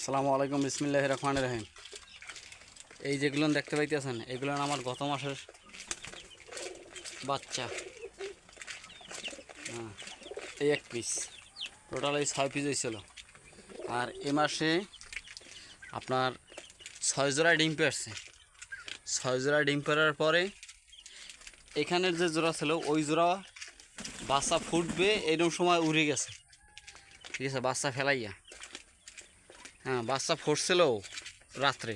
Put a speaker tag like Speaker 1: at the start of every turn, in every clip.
Speaker 1: আসসালামু আলাইকুম, বিসমিল্লাহির রহমানির রহিম। এই যেগুলো দেখতে পাইতেছেন এগুলো আমার গত মাসের বাচ্চা। এই এক পিস, টোটাল এই 6 পিস হয়েছিল। আর এ মাসে আপনার 6 জোড়া ডিম পেড়ছে। 6 জোড়া ডিম পেড়ার পরে এখানের যে জোড়া ছিল ওই জোড়া বাচ্চা ফুটবে এরকম সময় উড়ে গেছে, ঠিক আছে, বাচ্চা ফেলাইয়া। বাচ্চা ফুটছিল রাত্রে।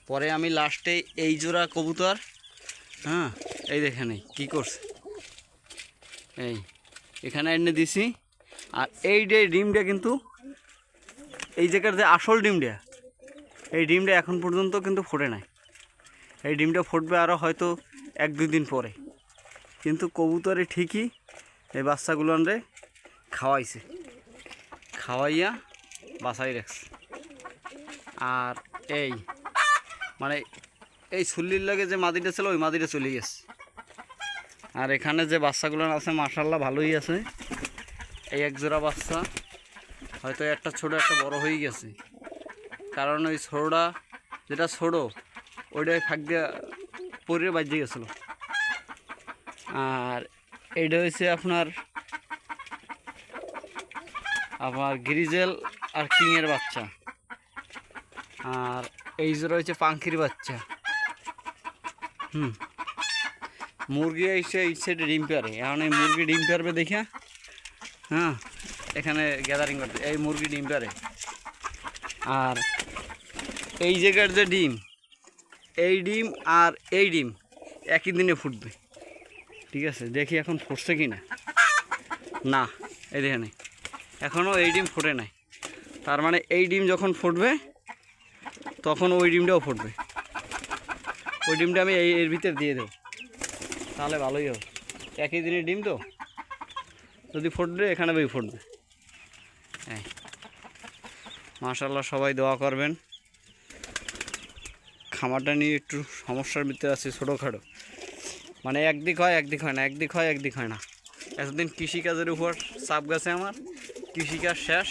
Speaker 1: পরে আমি লাস্টে এই জোড়া কবুতর এই দেখেন কী করছে, এখানে এনে দিছি। আর এই যে ডিমটা কিন্তু এই জায়গার যে আসল ডিমটা, এই ডিমটা এখন পর্যন্ত কিন্তু ফোটে নাই। এই ডিমটা ফুটবে আরও হয়তো 1-2 দিন পরে। কিন্তু কবুতরে ঠিকই এই বাচ্চাগুলোরে খাওয়াইছে, খাওয়াইয়া বাসাই রাখছে। আর মানে এই ছুল্লির লাগে যে মাদিটা ছিল ওই মাদিটা চলে গেছে। আর এখানে যে বাচ্চাগুলো আছে মাশাআল্লাহ ভালোই আছে। এই এক জোড়া বাচ্চা হয়তো একটা ছোট একটা বড় হয়ে গেছে, কারণ ওই ছোটটা যেটা ছোট ওইটাই ফাঁক দিয়ে পরে বাজিয়ে গেছিলো। আর এইটা হচ্ছে আপনার গ্রিজেল আর কিংয়ের বাচ্চা। আর এই জোড়া হচ্ছে পাঙ্খির বাচ্চা। মুরগি এসে এই সাইডে ডিম পারে। এখন এই মুরগি ডিম পারবে দেখে এখানে গ্যাদারিং করতে এই মুরগি ডিম পারে। আর এই জায়গার যে ডিম, এই ডিম আর এই ডিম একই দিনে ফুটবে, ঠিক আছে। দেখি এখন ফুটছে কি না, এই দেখে এখনও এই ডিম ফুটে নাই। তার মানে এই ডিম যখন ফুটবে তখন ওই ডিমটাও ফুটবে। ওই ডিমটা আমি এর ভিতর দিয়ে দেবো, তাহলে ভালোই হবে। একই দিনের ডিম তো, যদি ফুটবে এখানে বই ফুটবে। মাশাআল্লাহ, সবাই দোয়া করবেন। খামারটা নিয়ে একটু সমস্যার ভিতরে আছে, ছোটোখাটো, মানে একদিক হয় একদিক হয় না, একদিক হয় একদিক হয় না। এতদিন কৃষিকাজের উপর চাপ গেছে আমার, কৃষিকাজ শেষ।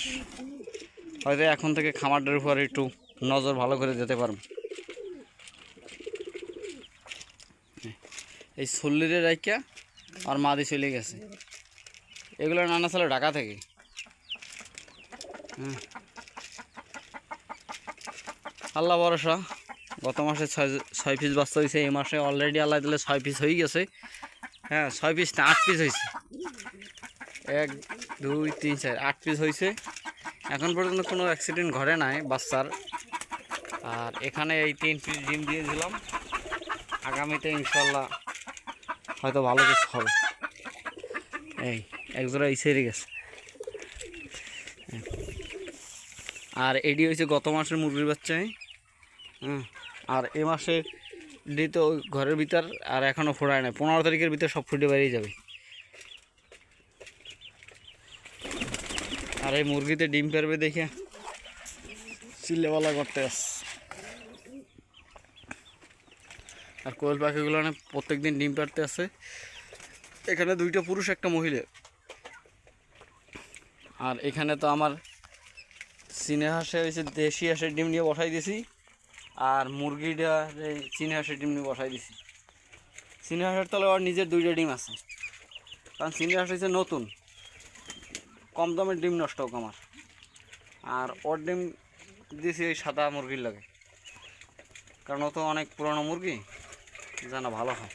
Speaker 1: হয়তো এখন থেকে খামারটার উপর একটু নজর ভালো করে যেতে পারবো। এই সল্লিরে রাইকা আর মাদি চলে গেছে। এগুলো নানা ছিল ঢাকা থেকে। আল্লাহ ভরসা। গত মাসে 6 পিস বাচ্চা হয়েছে, এই মাসে অলরেডি আল্লাহ দিলে 6 পিস হয়ে গেছে। 6 পিস না 8 পিস হয়েছে। 1 2 3 4 8 পিস হয়েছে। এখন পর্যন্ত কোনো অ্যাক্সিডেন্ট ঘটে নাই বাচ্চার। আর এখানে এই 3 পিস ডিম দিয়ে দিলাম। আগামীতে ইনশাল্লাহ হয়তো ভালো কিছু হবে। এই একজোড়া সেরে গেছে। আর এটি হয়েছে গত মাসের মুরগির বাচ্চা। আর এ মাসে ডি তো ঘরের ভিতর আর এখনও ফোড়ায় না। 15 তারিখের ভিতরে সব ফুটে বেরিয়ে যাবে। আর এই মুরগিতে ডিম পারবে দেখে চিল্লেওয়ালা করতে আসছে। আর কোয়েল পাখিগুলো প্রত্যেক দিন ডিম পাড়তে আসে। এখানে 2টা পুরুষ 1টা মহিলা। আর এখানে তো আমার চীনা হাঁসে হয়েছে দেশি হাঁসের ডিম নিয়ে বসাই দিয়েছি। আর মুরগিটা এই চীনা হাঁসের ডিম নিয়ে বসাই দিয়েছি। চীনা হাঁসের তলে ওর নিজের 2টা ডিম আছে, কারণ চীনা হাঁস হয়েছে নতুন, কম দামের ডিম নষ্ট হোক আমার। আর ওর ডিম দিয়েছি ওই সাদা মুরগির লাগে, কারণ ও তো অনেক পুরনো মুরগি, যেন ভালো হয়।